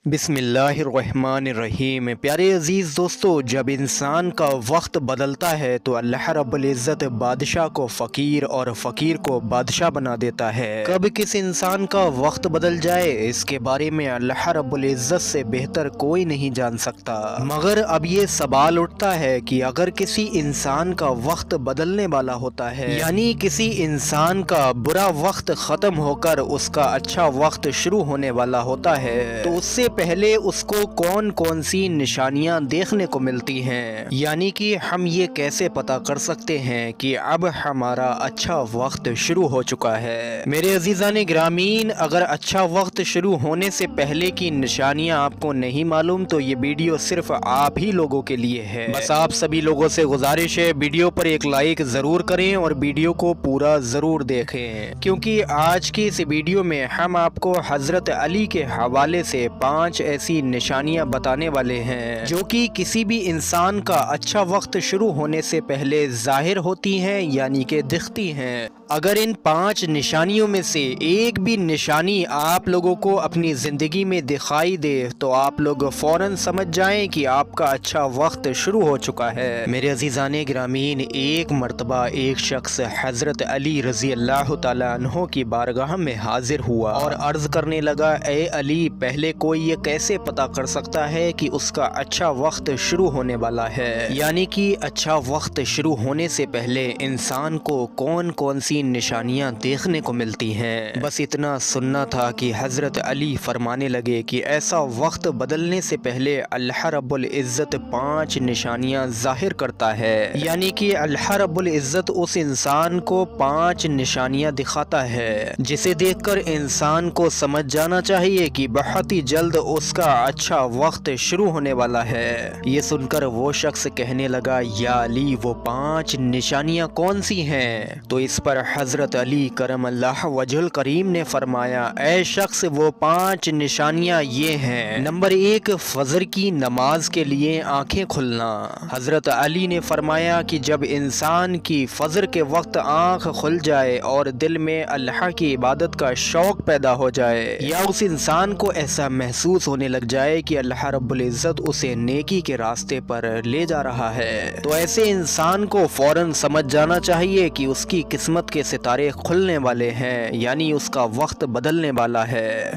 بسم اللہ الرحمن الرحیم۔ پیارے عزیز دوستو، جب انسان کا وقت بدلتا ہے تو اللہ رب العزت بادشاہ کو فقیر اور فقیر کو بادشاہ بنا دیتا ہے۔ کب کس انسان کا وقت بدل جائے اس کے بارے میں اللہ رب العزت سے بہتر کوئی نہیں جان سکتا، مگر اب یہ سوال اٹھتا ہے کہ اگر کسی انسان کا وقت بدلنے والا ہوتا ہے، یعنی کسی انسان کا برا وقت ختم ہو کر اس کا اچھا وقت شروع ہونے والا ہوتا ہے، تو اس سے پہلے اس کو کون کون سی نشانیاں دیکھنے کو ملتی ہیں، یعنی کہ ہم یہ کیسے پتا کر سکتے ہیں کہ اب ہمارا اچھا وقت شروع ہو چکا ہے۔ میرے عزیزان گرامین، اگر اچھا وقت شروع ہونے سے پہلے کی نشانیاں آپ کو نہیں معلوم تو یہ ویڈیو صرف آپ ہی لوگوں کے لیے ہے۔ بس آپ سبھی لوگوں سے گزارش ہے، ویڈیو پر ایک لائک ضرور کریں اور ویڈیو کو پورا ضرور دیکھیں، کیونکہ آج کی اس ویڈیو میں ہم آپ کو حضرت علی کے حوالے سے 5 ایسی نشانیاں بتانے والے ہیں جو کہ کسی بھی انسان کا اچھا وقت شروع ہونے سے پہلے ظاہر ہوتی ہیں، یعنی کہ دکھتی ہیں۔ اگر ان 5 نشانیوں میں سے ایک بھی نشانی آپ لوگوں کو اپنی زندگی میں دکھائی دے تو آپ لوگ فوراً سمجھ جائیں کہ آپ کا اچھا وقت شروع ہو چکا ہے۔ میرے عزیزان گرامین، ایک مرتبہ ایک شخص حضرت علی رضی اللہ تعالیٰ عنہ کی بارگاہ میں حاضر ہوا اور عرض کرنے لگا، اے علی، پہلے کوئی یہ کیسے پتا کر سکتا ہے کہ اس کا اچھا وقت شروع ہونے والا ہے، یعنی کہ اچھا وقت شروع ہونے سے پہلے انسان کو کون کون سی نشانیاں دیکھنے کو ملتی ہیں؟ بس اتنا سننا تھا کہ حضرت علی فرمانے لگے کہ ایسا وقت بدلنے سے پہلے اللہ رب العزت 5 نشانیاں ظاہر کرتا ہے، یعنی کہ اللہ رب العزت اس انسان کو 5 نشانیاں دکھاتا ہے جسے دیکھ کر انسان کو سمجھ جانا چاہیے کہ بہت ہی جلد اس کا اچھا وقت شروع ہونے والا ہے۔ یہ سن کر وہ شخص کہنے لگا، یا علی، وہ 5 نشانیاں کون سی ہیں؟ تو اس پر حضرت علی کرم اللہ وجہ الکریم نے فرمایا، اے شخص، وہ 5 نشانیاں یہ ہیں۔ نمبر 1، فجر کی نماز کے لیے آنکھیں کھلنا۔ حضرت علی نے فرمایا کہ جب انسان کی فجر کے وقت آنکھ کھل جائے اور دل میں اللہ کی عبادت کا شوق پیدا ہو جائے، یا اس انسان کو ایسا محسوس ہونے لگ جائے کہ اللہ رب العزت اسے نیکی کے راستے پر لے جا رہا ہے، تو ایسے انسان کو فوراً سمجھ جانا چاہیے کہ اس کی قسمت کے ستارے کھلنے والے ہیں، یعنی اس کا وقت بدلنے والا ہے،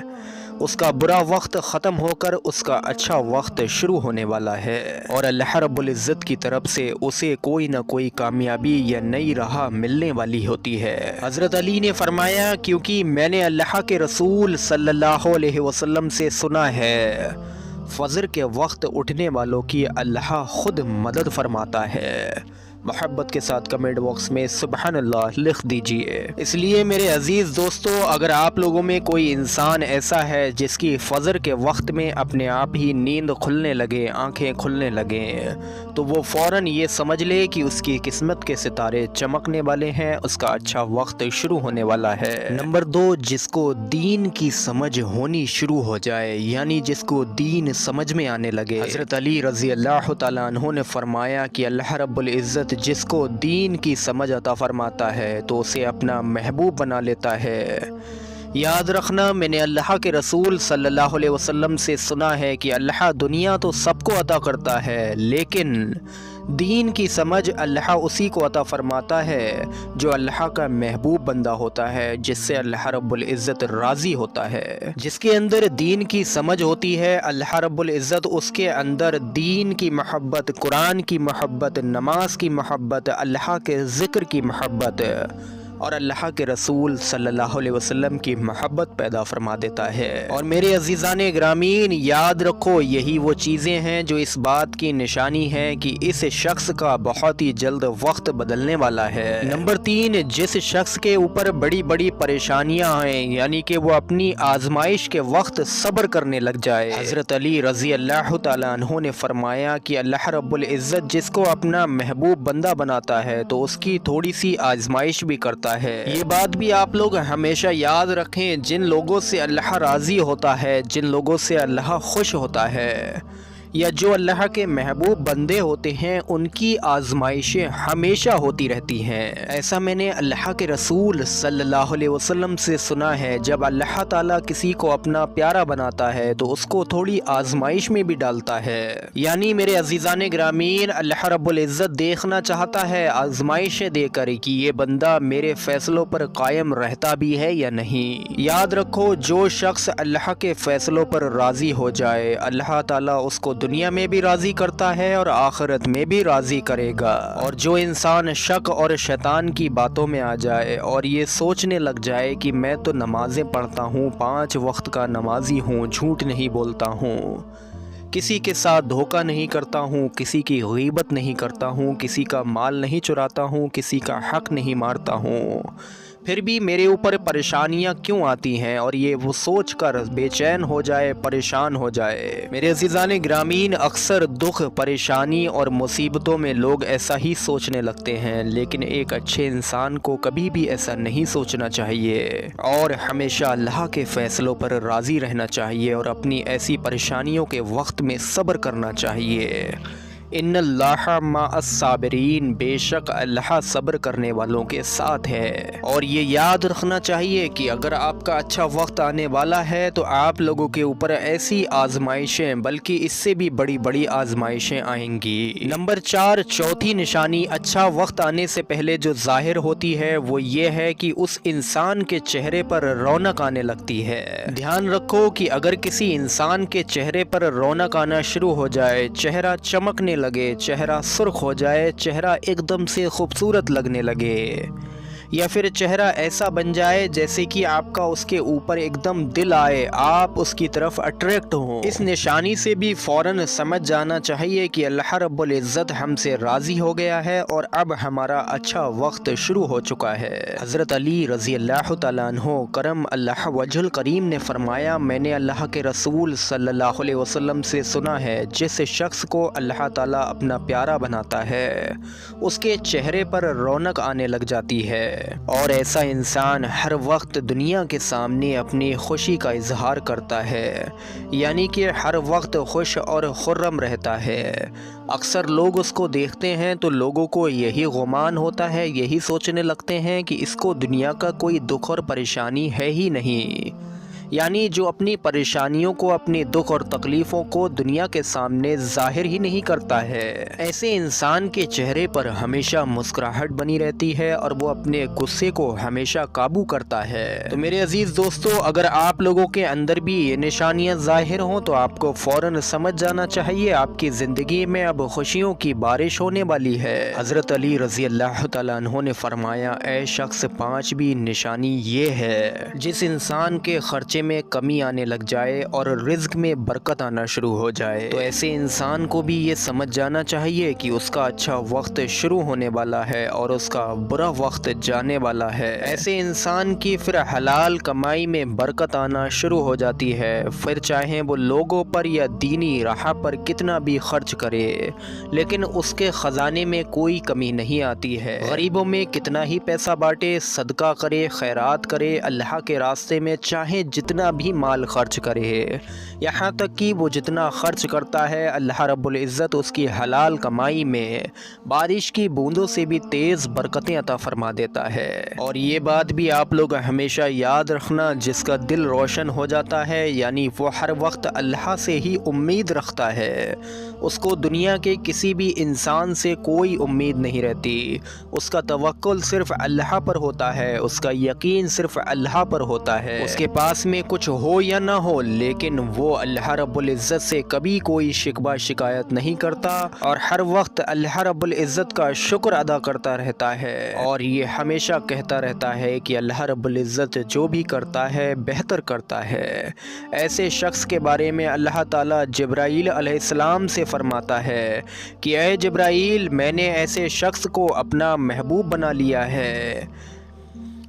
اس کا برا وقت ختم ہو کر اس کا اچھا وقت شروع ہونے والا ہے، اور اللہ رب العزت کی طرف سے اسے کوئی نہ کوئی کامیابی یا نئی راہ ملنے والی ہوتی ہے۔ حضرت علی نے فرمایا، کیونکہ میں نے اللہ کے رسول صلی اللہ علیہ وسلم سے سنا ہے، فجر کے وقت اٹھنے والوں کی اللہ خود مدد فرماتا ہے۔ محبت کے ساتھ کمنٹ باکس میں سبحان اللہ لکھ دیجئے۔ اس لیے میرے عزیز دوستو، اگر آپ لوگوں میں کوئی انسان ایسا ہے جس کی فجر کے وقت میں اپنے آپ ہی نیند کھلنے لگے، آنکھیں کھلنے لگے، تو وہ فوراً یہ سمجھ لے کہ اس کی قسمت کے ستارے چمکنے والے ہیں، اس کا اچھا وقت شروع ہونے والا ہے۔ نمبر 2، جس کو دین کی سمجھ ہونی شروع ہو جائے، یعنی جس کو دین سمجھ میں آنے لگے۔ حضرت علی رضی اللہ تعالیٰ عنہ نے فرمایا کہ اللہ رب العزت جس کو دین کی سمجھ عطا فرماتا ہے تو اسے اپنا محبوب بنا لیتا ہے۔ یاد رکھنا، میں نے اللہ کے رسول صلی اللہ علیہ وسلم سے سنا ہے کہ اللہ دنیا تو سب کو عطا کرتا ہے، لیکن دین کی سمجھ اللہ اسی کو عطا فرماتا ہے جو اللہ کا محبوب بندہ ہوتا ہے، جس سے اللہ رب العزت راضی ہوتا ہے۔ جس کے اندر دین کی سمجھ ہوتی ہے، اللہ رب العزت اس کے اندر دین کی محبت، قرآن کی محبت، نماز کی محبت، اللہ کے ذکر کی محبت اور اللہ کے رسول صلی اللہ علیہ وسلم کی محبت پیدا فرما دیتا ہے۔ اور میرے عزیزان گرامین، یاد رکھو، یہی وہ چیزیں ہیں جو اس بات کی نشانی ہیں کہ اس شخص کا بہت ہی جلد وقت بدلنے والا ہے۔ نمبر 3، جس شخص کے اوپر بڑی بڑی پریشانیاں آئیں، یعنی کہ وہ اپنی آزمائش کے وقت صبر کرنے لگ جائے۔ حضرت علی رضی اللہ تعالیٰ عنہ نے فرمایا کہ اللہ رب العزت جس کو اپنا محبوب بندہ بناتا ہے تو اس کی تھوڑی سی آزمائش بھی کرتا ہے۔ یہ بات بھی آپ لوگ ہمیشہ یاد رکھیں، جن لوگوں سے اللہ راضی ہوتا ہے، جن لوگوں سے اللہ خوش ہوتا ہے، یا جو اللہ کے محبوب بندے ہوتے ہیں ان کی آزمائشیں ہمیشہ ہوتی رہتی ہیں۔ ایسا میں نے اللہ کے رسول صلی اللہ علیہ وسلم سے سنا ہے، جب اللہ تعالیٰ کسی کو اپنا پیارا بناتا ہے تو اس کو تھوڑی آزمائش میں بھی ڈالتا ہے۔ یعنی میرے عزیزان گرامین، اللہ رب العزت دیکھنا چاہتا ہے آزمائشیں دے کر کہ یہ بندہ میرے فیصلوں پر قائم رہتا بھی ہے یا نہیں۔ یاد رکھو، جو شخص اللہ کے فیصلوں پر راضی ہو جائے، اللہ تعالیٰ اس کو دنیا میں بھی راضی کرتا ہے اور آخرت میں بھی راضی کرے گا۔ اور جو انسان شک اور شیطان کی باتوں میں آ جائے اور یہ سوچنے لگ جائے کہ میں تو نمازیں پڑھتا ہوں، 5 وقت کا نمازی ہوں، جھوٹ نہیں بولتا ہوں، کسی کے ساتھ دھوکہ نہیں کرتا ہوں، کسی کی غیبت نہیں کرتا ہوں، کسی کا مال نہیں چراتا ہوں، کسی کا حق نہیں مارتا ہوں، پھر بھی میرے اوپر پریشانیاں کیوں آتی ہیں، اور یہ وہ سوچ کر بے چین ہو جائے، پریشان ہو جائے۔ میرے عزیزان گرامین، اکثر دکھ، پریشانی اور مصیبتوں میں لوگ ایسا ہی سوچنے لگتے ہیں، لیکن ایک اچھے انسان کو کبھی بھی ایسا نہیں سوچنا چاہیے اور ہمیشہ اللہ کے فیصلوں پر راضی رہنا چاہیے اور اپنی ایسی پریشانیوں کے وقت میں صبر کرنا چاہیے۔ ان اللہ مع الصابرین، بے شک اللہ صبر کرنے والوں کے ساتھ ہے۔ اور یہ یاد رکھنا چاہیے کہ اگر آپ کا اچھا وقت آنے والا ہے تو آپ لوگوں کے اوپر ایسی آزمائشیں، بلکہ اس سے بھی بڑی بڑی آزمائشیں آئیں گی۔ نمبر 4، چوتھی نشانی اچھا وقت آنے سے پہلے جو ظاہر ہوتی ہے وہ یہ ہے کہ اس انسان کے چہرے پر رونق آنے لگتی ہے۔ دھیان رکھو کہ اگر کسی انسان کے چہرے پر رونق آنا شروع ہو جائے، چہرہ چمکنے لگے، چہرہ سرخ ہو جائے، چہرہ ایک دم سے خوبصورت لگنے لگے، یا پھر چہرہ ایسا بن جائے جیسے کہ آپ کا اس کے اوپر ایک دم دل آئے، آپ اس کی طرف اٹریکٹ ہوں، اس نشانی سے بھی فوراً سمجھ جانا چاہیے کہ اللہ رب العزت ہم سے راضی ہو گیا ہے اور اب ہمارا اچھا وقت شروع ہو چکا ہے۔ حضرت علی رضی اللہ تعالیٰ عنہ کرم اللہ وجہ الکریم نے فرمایا، میں نے اللہ کے رسول صلی اللہ علیہ وسلم سے سنا ہے، جس شخص کو اللہ تعالیٰ اپنا پیارا بناتا ہے اس کے چہرے پر رونق آنے لگ جاتی ہے، اور ایسا انسان ہر وقت دنیا کے سامنے اپنی خوشی کا اظہار کرتا ہے، یعنی کہ ہر وقت خوش اور خرم رہتا ہے۔ اکثر لوگ اس کو دیکھتے ہیں تو لوگوں کو یہی گمان ہوتا ہے، یہی سوچنے لگتے ہیں کہ اس کو دنیا کا کوئی دکھ اور پریشانی ہے ہی نہیں، یعنی جو اپنی پریشانیوں کو، اپنی دکھ اور تکلیفوں کو دنیا کے سامنے ظاہر ہی نہیں کرتا ہے۔ ایسے انسان کے چہرے پر ہمیشہ مسکراہٹ بنی رہتی ہے اور وہ اپنے غصے کو ہمیشہ قابو کرتا ہے۔ تو میرے عزیز دوستو، اگر آپ لوگوں کے اندر بھی یہ نشانیاں ظاہر ہوں تو آپ کو فوراً سمجھ جانا چاہیے آپ کی زندگی میں اب خوشیوں کی بارش ہونے والی ہے۔ حضرت علی رضی اللہ تعالیٰ عنہ نے فرمایا، اے شخص، 5ویں نشانی یہ ہے، جس انسان کے خرچے میں کمی آنے لگ جائے اور رزق میں برکت آنا شروع ہو جائے، تو ایسے انسان کو بھی یہ سمجھ جانا چاہیے کہ اس کا اچھا وقت شروع ہونے والا ہے اور اس کا برا وقت جانے والا ہے۔ ایسے انسان کی پھر حلال کمائی میں برکت آنا شروع ہو جاتی ہے، پھر چاہے وہ لوگوں پر یا دینی راہ پر کتنا بھی خرچ کرے، لیکن اس کے خزانے میں کوئی کمی نہیں آتی ہے۔ غریبوں میں کتنا ہی پیسہ بانٹے، صدقہ کرے، خیرات کرے، اللہ کے راستے میں چاہے جتنا بھی مال خرچ کرے، یہاں تک کہ وہ جتنا خرچ کرتا ہے اللہ رب العزت اس کی حلال کمائی میں بارش کی بوندوں سے بھی تیز برکتیں عطا فرما دیتا ہے۔ اور یہ بات بھی آپ لوگ ہمیشہ یاد رکھنا، جس کا دل روشن ہو جاتا ہے، یعنی وہ ہر وقت اللہ سے ہی امید رکھتا ہے، اس کو دنیا کے کسی بھی انسان سے کوئی امید نہیں رہتی، اس کا توکل صرف اللہ پر ہوتا ہے، اس کا یقین صرف اللہ پر ہوتا ہے، اس کے پاس میں کچھ ہو یا نہ ہو لیکن وہ اللہ رب العزت سے کبھی کوئی شکوہ شکایت نہیں کرتا اور ہر وقت اللہ رب العزت کا شکر ادا کرتا رہتا ہے، اور یہ ہمیشہ کہتا رہتا ہے کہ اللہ رب العزت جو بھی کرتا ہے بہتر کرتا ہے۔ ایسے شخص کے بارے میں اللہ تعالیٰ جبرائیل علیہ السلام سے فرماتا ہے کہ اے جبرائیل، میں نے ایسے شخص کو اپنا محبوب بنا لیا ہے